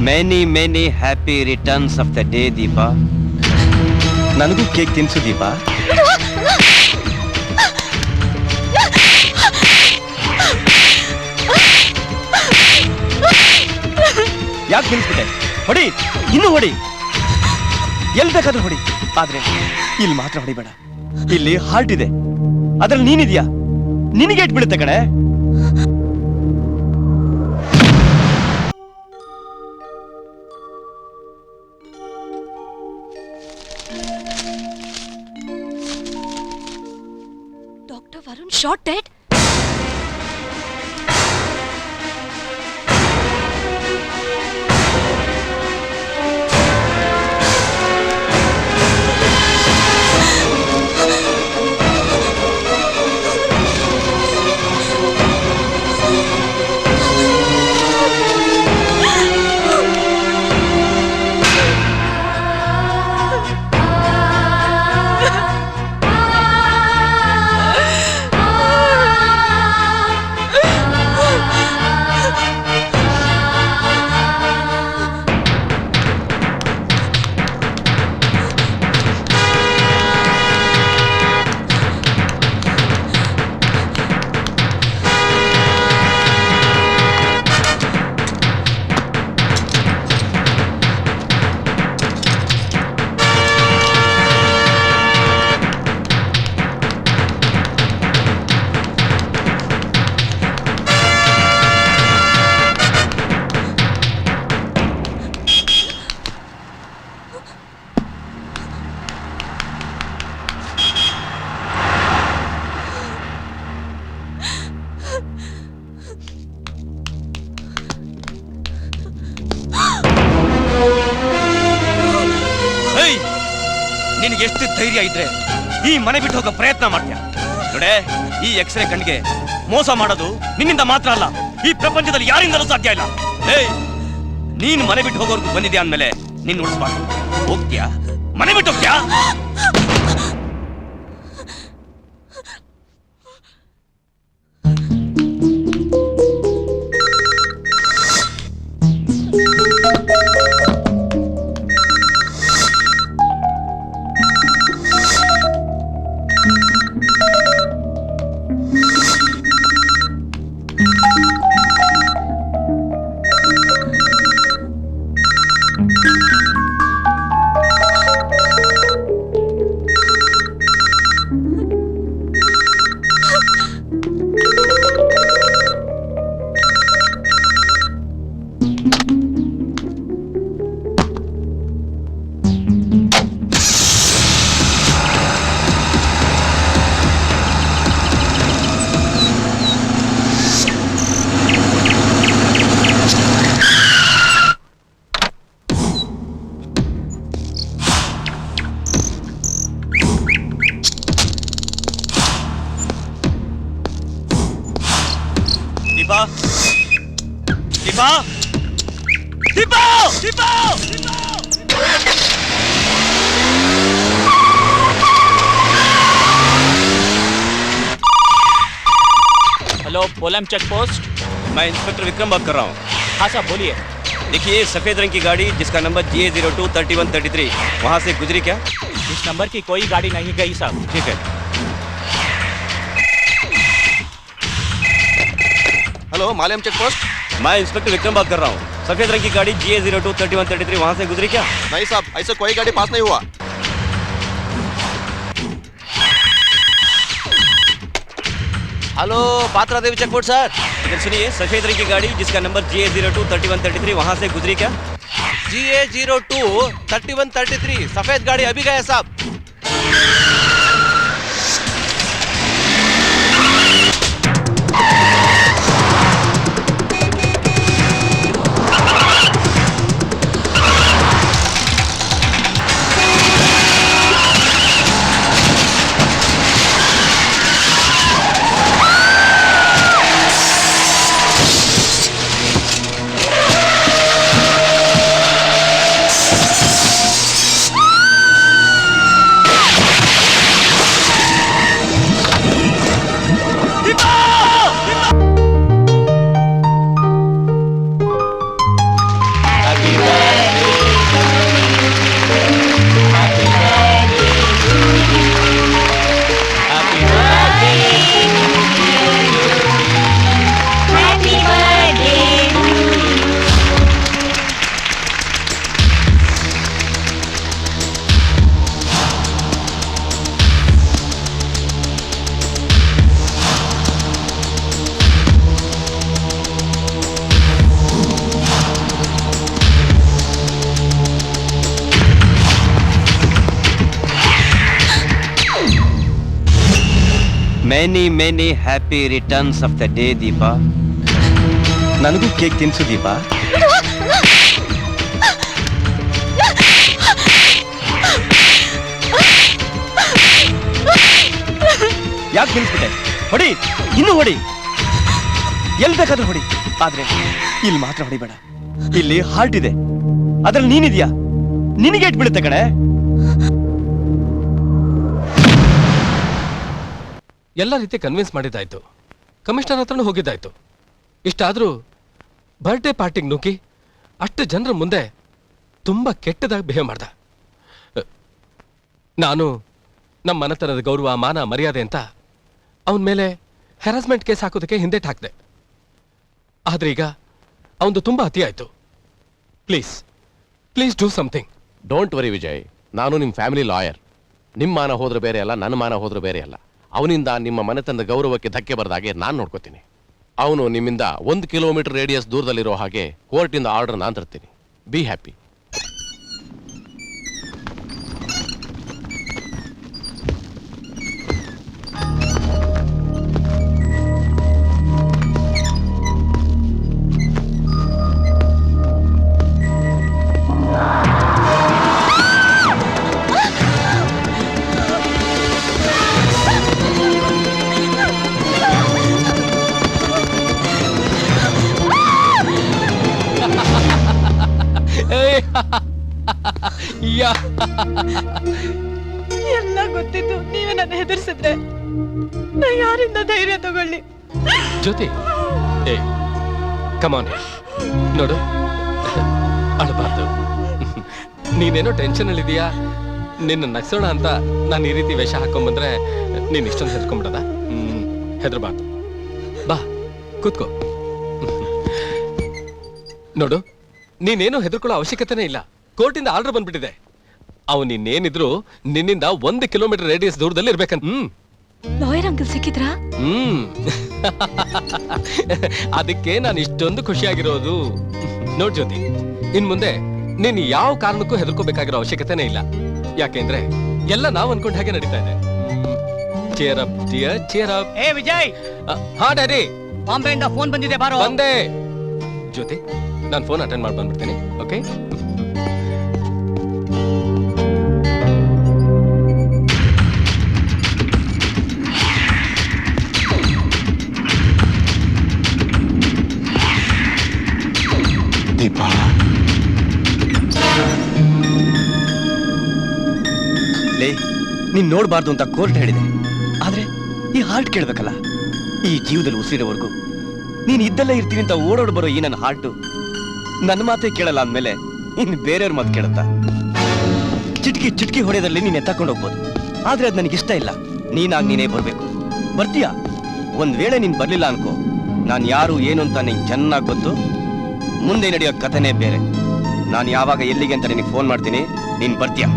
Many happy returns of the day Deepa. ನನಗೂ cake ತಿನ್ಸು ದೀಪ. ಯಾಕೆ ನಿಲ್ಸ್ಬಿಟ್ಟೆ? ಹೊಡಿ, ಇನ್ನೂ ಹೊಡಿ, ಎಲ್ಲಿ ಬೇಕಾದ್ರೂ ಹೊಡಿ, ಆದ್ರೆ ಇಲ್ಲಿ ಮಾತ್ರ ಹೊಡಿಬೇಡ. ಇಲ್ಲಿ ಹಾರ್ಟ್ ಇದೆ, ಅದ್ರಲ್ಲಿ ನೀನಿದ್ಯಾ, ನಿನಗೆ ಇಟ್ಬಿಡುತ್ತೆ ಕಣೆ. Dr. Varun shot dead? ನಿನಗೆ ಎಷ್ಟು ಧೈರ್ಯ ಇದ್ರೆ ಈ ಮನೆ ಬಿಟ್ಟು ಹೋಗೋ ಪ್ರಯತ್ನ ಮಾಡ್ತೀಯ? ನೋಡೆ, ಈ ಎಕ್ಸ್ರೇ ಕಣ್ಣಿಗೆ ಮೋಸ ಮಾಡೋದು ನಿನ್ನಿಂದ ಮಾತ್ರ ಅಲ್ಲ, ಈ ಪ್ರಪಂಚದಲ್ಲಿ ಯಾರಿಂದಲೂ ಸಾಧ್ಯ ಇಲ್ಲ. ನೀನ್ ಮನೆ ಬಿಟ್ಟು ಹೋಗೋರ್ಗು ಬಂದಿದ್ಯಾ ಅಂದ್ಮೇಲೆ ನಿನ್ ಉಳಿಸ್ಬಾರ್ದು. ಹೋಗ್ತೀಯಾ? ಮನೆ ಬಿಟ್ಟು ಹೋಗ್ತೀಯಾ? Deepa, Deepa, Deepa, Deepa, hello, Polam check post. मैं इंस्पेक्टर विक्रम बात कर रहा हूँ। हाँ साहब बोलिए। देखिए, सफेद रंग की गाड़ी जिसका नंबर GA02 3133 वहाँ से गुजरी क्या? इस नंबर की कोई गाड़ी नहीं गई साहब। ठीक है। हेलो, मालम चेक पोस्ट। मैं इंस्पेक्टर विक्रम बात कर रहा हूँ। सफेद रंग की गाड़ी GA02 3133 वहाँ से गुजरी क्या? नहीं साहब, ऐसा कोई गाड़ी पास नहीं हुआ। हेलो, पात्रा देवी चेक पोस्ट सर। इधर सुनिए, सफेद रंग की गाड़ी जिसका नंबर GA02 3133 वहाँ से गुजरी क्या? GA02 3133 सफेद गाड़ी अभी गया साहब। Many happy returns of the day Deepa. ನನಗೂ ಕೇಕ್ ತಿನ್ಸು ದೀಪ. ಯಾಕೆ ನಿಲ್ಸ್ಬಿಟ್ಟೆ? ಹೊಡಿ, ಇನ್ನೂ ಹೊಡಿ, ಎಲ್ಲಿ ಬೇಕಾದ್ರೂ ಹೊಡಿ, ಆದ್ರೆ ಇಲ್ಲಿ ಮಾತ್ರ ಹೊಡಿಬೇಡ. ಇಲ್ಲಿ ಹಾರ್ಟ್ ಇದೆ, ಅದ್ರಲ್ಲಿ ನೀನಿದ್ಯಾ, ನಿನಗೆ ಇಟ್ ಬೀಳುತ್ತೆ ಕಣೆ. ಎಲ್ಲ ರೀತಿ ಕನ್ವಿನ್ಸ್ ಮಾಡಿದ್ದಾಯ್ತು, ಕಮಿಷನರ್ ಹತ್ರನೂ ಹೋಗಿದ್ದಾಯ್ತು. ಇಷ್ಟಾದ್ರೂ ಬರ್ಡೇ ಪಾರ್ಟಿಗೆ ನುಗ್ಗಿ ಅಷ್ಟು ಜನರ ಮುಂದೆ ತುಂಬಾ ಕೆಟ್ಟದಾಗಿ ಬಿಹೇವ್ ಮಾಡ್ದ. ನಾನು ನಮ್ಮ ಮನೆತನದ ಗೌರವ, ಮಾನ, ಮರ್ಯಾದೆ ಅಂತ ಅವನ ಮೇಲೆ ಹೆರಾಸ್ಮೆಂಟ್ ಕೇಸ್ ಹಾಕೋದಕ್ಕೆ ಹಿಂದೇಟ್ ಹಾಕಿದೆ. ಆದ್ರೆ ಈಗ ಅವನದು ತುಂಬಾ ಅತಿ ಆಯ್ತು. Please do something. Don't worry Vijay, ನಾನು ನಿಮ್ಮ ಫ್ಯಾಮಿಲಿ ಲಾಯರ್. ನಿಮ್ಮ ಮಾನ ಹೋದ್ರೆ ಬೇರೆ ಅಲ್ಲ, ನನ್ನ ಮಾನ ಹೋದ್ರೆ ಬೇರೆ ಅಲ್ಲ. ಅವನಿಂದ ನಿಮ್ಮ ಮನೆತನದ ಗೌರವಕ್ಕೆ ಧಕ್ಕೆ ಬರದಾಗೆ ನಾನು ನೋಡ್ಕೋತೀನಿ. ಅವನು ನಿಮ್ಮಿಂದ 1 ಕಿಲೋಮೀಟರ್ ರೇಡಿಯಸ್ ದೂರದಲ್ಲಿರೋ ಹಾಗೆ ಕೋರ್ಟಿಂದ ಆರ್ಡರ್ ನಾನು ತರ್ತೀನಿ. Be happy. ಎಲ್ಲ ಗೊತ್ತಿದ್ದು ನೀವೇ ನನ್ನ ಹೆದರ್ಸಿದ್ರೆ ನಾ ಯಾರಿಂದ ಧೈರ್ಯ ತಗೊಳ್ಳಿ? ಜ್ಯೋತಿ, ಕಮಾನ್, ನೋಡು, ಅಳಬಾರ್ದು. ನೀನೇನೋ ಟೆನ್ಷನ್ ಅಲ್ಲಿದೀಯಾ, ನಿನ್ನ ನಗ್ಸೋಣ ಅಂತ ನಾನು ಈ ರೀತಿ ವೇಷ ಹಾಕೊಂಡ್ಬಂದ್ರೆ ನೀನ್ ಇಷ್ಟೊಂದು ಹೆದರ್ಕೊಂಡ್ಬಿಡದ? ಹೆದರ್ಬಾರ್ದು. ಬಾ ಕೂತ್ಕೋ. ನೋಡು, ನೀನೇನು ಹೆದರ್ಕೊಳ್ಳೋ ಅವಶ್ಯಕತೆನೇ ಇಲ್ಲ. ಕೋರ್ಟಿಂದ ಆರ್ಡರ್ ಬಂದ್ಬಿಟ್ಟಿದೆ. ಅವನು ಇನ್ನೇನಿದ್ರು ನಿನ್ನಿಂದ 1 ಕಿಲೋಮೀಟರ್ ರೇಡಿಯಸ್ ದೂರದಲ್ಲಿ ಇರ್ಬೇಕಂತ. Lawyer uncle ಸಿಕ್ಕಿದ್ರಾ? ಅದಕ್ಕೆ ನಾನು ಇಷ್ಟೊಂದು ಖುಷಿಯಾಗಿರೋದು. ನೋಡ್ ಜ್ಯೋತಿ, ಇನ್ ಮುಂದೆ ನೀನ್ ಯಾವ ಕಾರಣಕ್ಕೂ ಹೆದರ್ಕೋಬೇಕಾಗಿರೋ ಅವಶ್ಯಕತೆನೇ ಇಲ್ಲ. ಯಾಕೆಂದ್ರೆ ಎಲ್ಲ ನಾವ್ ಅನ್ಕೊಂಡ ಹಾಗೆ ನಡೀತಾ ಇದೆ. Cheer up dear, cheer up. ಏ ವಿಜಯ್, ಹಾ ಡ್ಯಾಡಿ, ಬಾಂಬೆಯಿಂದ ಫೋನ್ ಬಂದಿದೆ, ಬಾರೋ. ಬಂದೆ. ಜ್ಯೋತಿ, ನಾನು ಫೋನ್ ಅಟೆಂಡ್ ಮಾಡಿ ಬಂದ್ಬಿಡ್ತೀನಿ. ಓಕೆ? ದೀಪ, ಲೇ, ನೀನ್ ನೋಡ್ಬಾರ್ದು ಅಂತ ಕೋರ್ಟ್ ಹೇಳಿದೆ, ಆದ್ರೆ ಈ ಹಾರ್ಟ್ ಕೇಳ್ಬೇಕಲ್ಲ. ಈ ಜೀವದಲ್ಲಿ ಉಸಿರೋವರೆಗೂ ನೀನ್ ಇದ್ದಲ್ಲೇ ಇರ್ತೀನಿ ಅಂತ ಓಡೋಡ್ ಬರೋ ಈ ನನ್ನ ಹಾರ್ಟು ನನ್ನ ಮಾತೇ ಕೇಳಲ್ಲ ಅಂದ್ಮೇಲೆ ಇನ್ನು ಬೇರೆಯವ್ರ ಮಾತು ಕೇಳುತ್ತಾ? ಚಿಟ್ಕಿ ಹೊಡೆಯೋದ್ರಲ್ಲಿ ನೀನ್ ಎತ್ತಕೊಂಡು ಹೋಗ್ಬೋದು, ಆದ್ರೆ ಅದ್ ನನಗಿಷ್ಟ ಇಲ್ಲ. ನೀನಾಗ್ ನೀನೇ ಬರ್ಬೇಕು. ಬರ್ತೀಯಾ? ಒಂದ್ ವೇಳೆ ನೀನ್ ಬರ್ಲಿಲ್ಲ ಅನ್ಕೋ, ನಾನ್ ಯಾರು ಏನು ಅಂತ ನಿಂಗೆ ಚೆನ್ನಾಗಿ ಗೊತ್ತು. ಮುಂದೆ ನಡೆಯೋ ಕಥೆನೇ ಬೇರೆ. ನಾನು ಯಾವಾಗ ಎಲ್ಲಿಗೆ ಅಂತ ನಿನಗೆ ಫೋನ್ ಮಾಡ್ತೀನಿ, ನೀನ್ ಬರ್ತೀಯಾ?